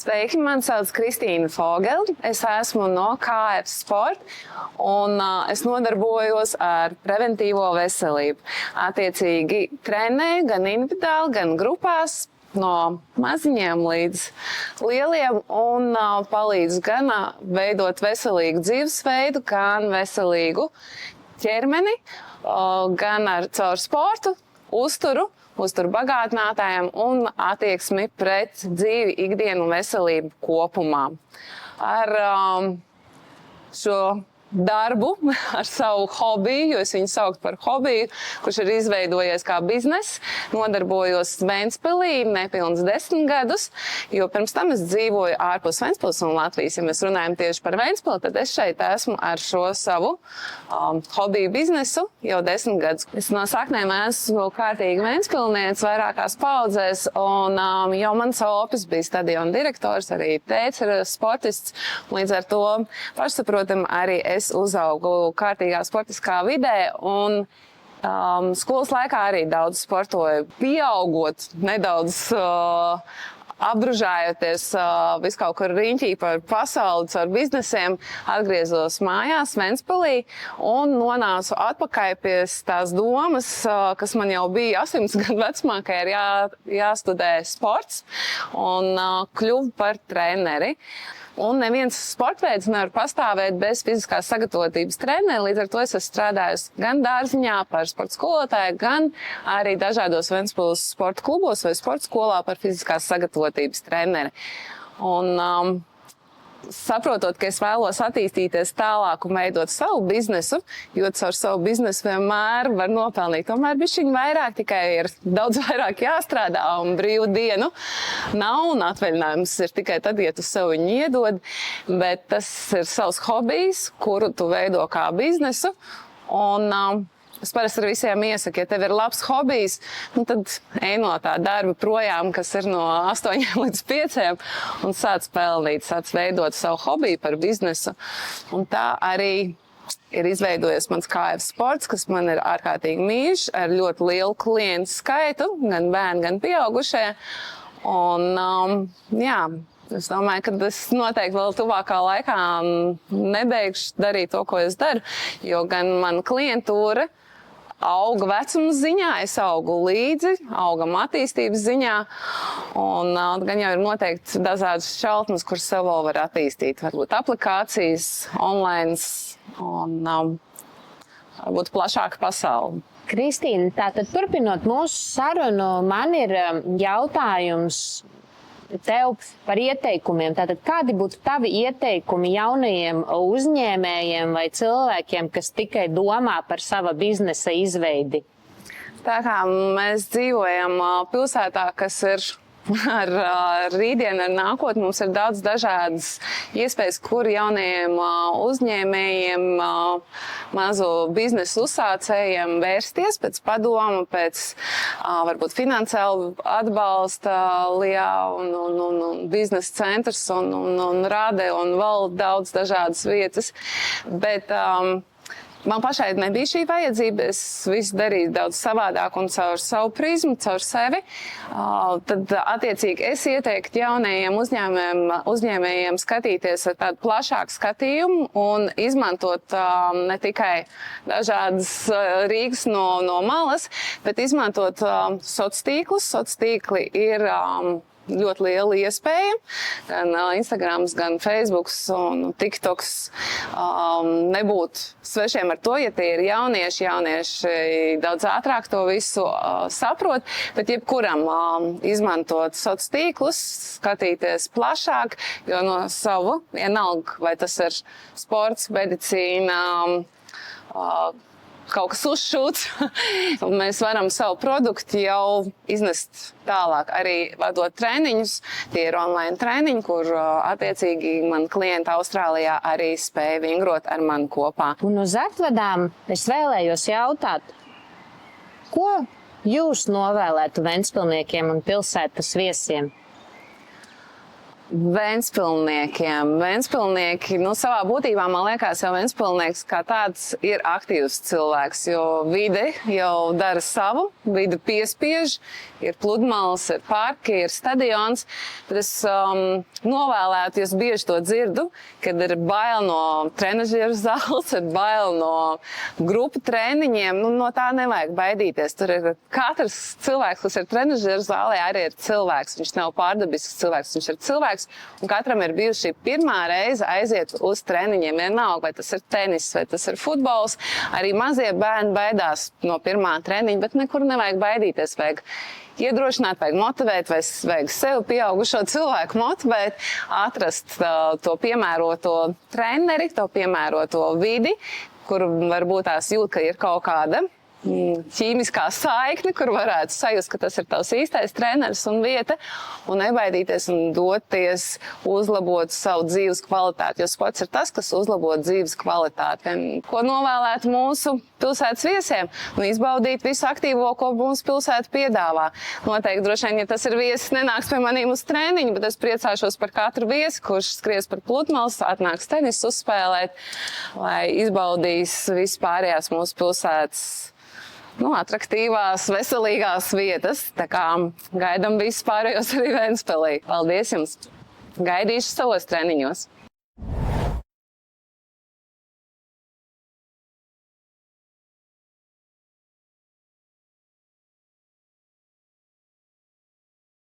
Sveiki, mani sauc Kristīna Fogele. Es esmu no KF Sport un es nodarbojos ar preventīvo veselību. Attiecīgi trenēju gan individuāli, gan grupās, no maziņiem līdz lieliem un palīdzu gan veidot veselīgu dzīvesveidu, gan veselīgu ķermeni, gan caur sportu, uzturu bagātinātājiem un attieksmi pret dzīvi, ikdienu un veselību kopumā. Ar šo darbu, ar savu hobiju, jo es viņu sauktu par hobiju, kurš ir izveidojies kā biznes, nodarbojos Ventspilī nepilns 10 gadus, jo pirms tam es dzīvoju ārpus Ventspils un Latvijas. Ja mēs runājam tieši par Ventspili, tad es šeit esmu ar šo savu hobiju biznesu jau 10 gadus. Es no saknēm esmu kārtīgi Ventspilniece vairākās paudzēs, un jau mans opis bija stadiona direktors, arī tēvs ir sportists, līdz ar to pašsaprotam arī es uzaugu kārtīgā sportiskā vidē un skolas laikā arī daudz sportoju. Pieaugot, nedaudz apbružājoties visu kaut kur riņķī par pasauli, caur biznesiem, atgriezos mājās Ventspilī un nonācu atpakaļ pie tās domas, kas man jau bija 8 gadu vecumā, ka ir jāstudē sports un kļuvu par treneri. Un neviens sportveids nevar pastāvēt bez fiziskās sagatavotības trenera, līdz ar to es esmu strādājusi gan dārziņā par sporta skolotāju, gan arī dažādos Ventspils sporta klubos vai sporta skolā par fiziskās sagatavotības treneri. Un saprotot, ka es vēlos attīstīties tālāk un veidot savu biznesu, jo caur savu biznesu vienmēr var nopelnīt. Tomēr bišķiņ vairāk, tikai ir daudz vairāk jāstrādā un brīvu dienu nav un atvaļinājums ir tikai tad, ja tu sev viņu iedod, bet tas ir savs hobijs, kuru tu veido kā biznesu. Un es parasti ar visiem iesaku, ja tev ir labs hobijs, tad ej no tā darba projām, kas ir no 8 līdz 5 un sāc pelnīt, sāc veidot savu hobiju par biznesu. Un tā arī ir izveidojies mans KF Sports, kas man ir ārkārtīgi mīļš, ar ļoti lielu klientu skaitu, gan bērni, gan pieaugušie. Un es domāju, ka es noteikti vēl tuvākā laikā nebeigšu darīt to, ko es daru, jo gan mana klientūra auga vecuma ziņā, es augu līdzi, augam attīstības ziņā, un gan jau ir noteikti dažādas šķautnes, kuras sev vēl var attīstīt. Varbūt aplikācijas, online un varbūt plašāka pasaule. Kristīna, tātad turpinot mūsu sarunu, man ir jautājums tev par ieteikumiem. Tātad, kādi būtu tavi ieteikumi jaunajiem uzņēmējiem vai cilvēkiem, kas tikai domā par sava biznesa izveidi? Tā kā mēs dzīvojam pilsētā, kas ir ar rītdienu, ar nākotni, mums ir daudz dažādas iespējas, kur jaunajiem uzņēmējiem, mazu biznesu uzsācējiem vērsties pēc padoma, pēc varbūt finansiālu atbalsta LIA un biznesa centrs un Rade un vēl daudz dažādas vietas. Bet man pašai nebija šī vajadzība, es visu darīju daudz savādāk un caur savu prizmu, caur sevi. Tad, attiecīgi, es ieteiktu jaunajiem uzņēmējiem skatīties ar tādu plašāku skatījumu un izmantot ne tikai dažādas rīgas no malas, bet izmantot sociālos tīklus. Sociālos tīkli ir ļoti liela iespēja. Gan Instagrams, gan Facebooks un TikToks nebūt svešiem ar to, ja tie ir jaunieši daudz ātrāk to visu saprot, bet jebkuram izmantot sociālos tīklus, skatīties plašāk, jo no savu vienalga, vai tas ir sports, medicīna, kaut kas uzšūts, un mēs varam savu produktu jau iznest tālāk. Arī vadot treniņus, tie ir online treniņi, kur attiecīgi man klienti Austrālijā arī spēja vingrot ar mani kopā. Un uz atvadām es vēlējos jautāt, ko jūs novēlētu ventspilniekiem un pilsētas viesiem? Ventspilnieki, savā būtībā, man liekas, jau Ventspilnieks kā tāds ir aktīvs cilvēks, jo vide jau dara savu, vide piespiež, ir pludmales, ir parki, ir stadions, bet es novēlētu, es bieži to dzirdu, kad ir bail no trenažieru zāles, ir bail no grupu treniņiem, no tā nevajag baidīties. Tur ir katrs cilvēks, kas ir trenažieru zālē, arī ir cilvēks, viņš nav pārdabisks cilvēks, viņš ir cilvēks. Un katram ir bijusi šī pirmā reize aiziet uz treniņiem. Vienalga, vai tas ir tenis, vai tas ir futbols. Arī mazie bērni baidās no pirmā treniņa, bet nekur nevajag baidīties. Vajag iedrošināt, vajag motivēt, vajag sev pieaugušo cilvēku motivēt, atrast to piemēroto treneri, to piemēroto vidi, kur varbūt tās jūt, ka ir kaut kāda ķīmiskā saikne, kur varētu sajust, ka tas ir tavs īstais treneris un vieta, un nebaidīties un doties uzlabot savu dzīves kvalitāti, jo sports ir tas, kas uzlabo dzīves kvalitāti. Ko novēlētu mūsu pilsētas viesiem? Izbaudīt visu aktīvo, ko mūsu pilsēta piedāvā. Noteikti, droši vien, ja tas ir viesis, nenāks pie maniem uz treniņu, bet es priecāšos par katru viesi, kurš skries par pludmales, atnāks tenis uzspēlēt, lai izbaudīs vispārējās mūsu pilsētas atraktīvās, veselīgās vietas. Tā kā gaidam visus pārējos arī Ventspilī. Paldies jums! Gaidīšu savos treniņos!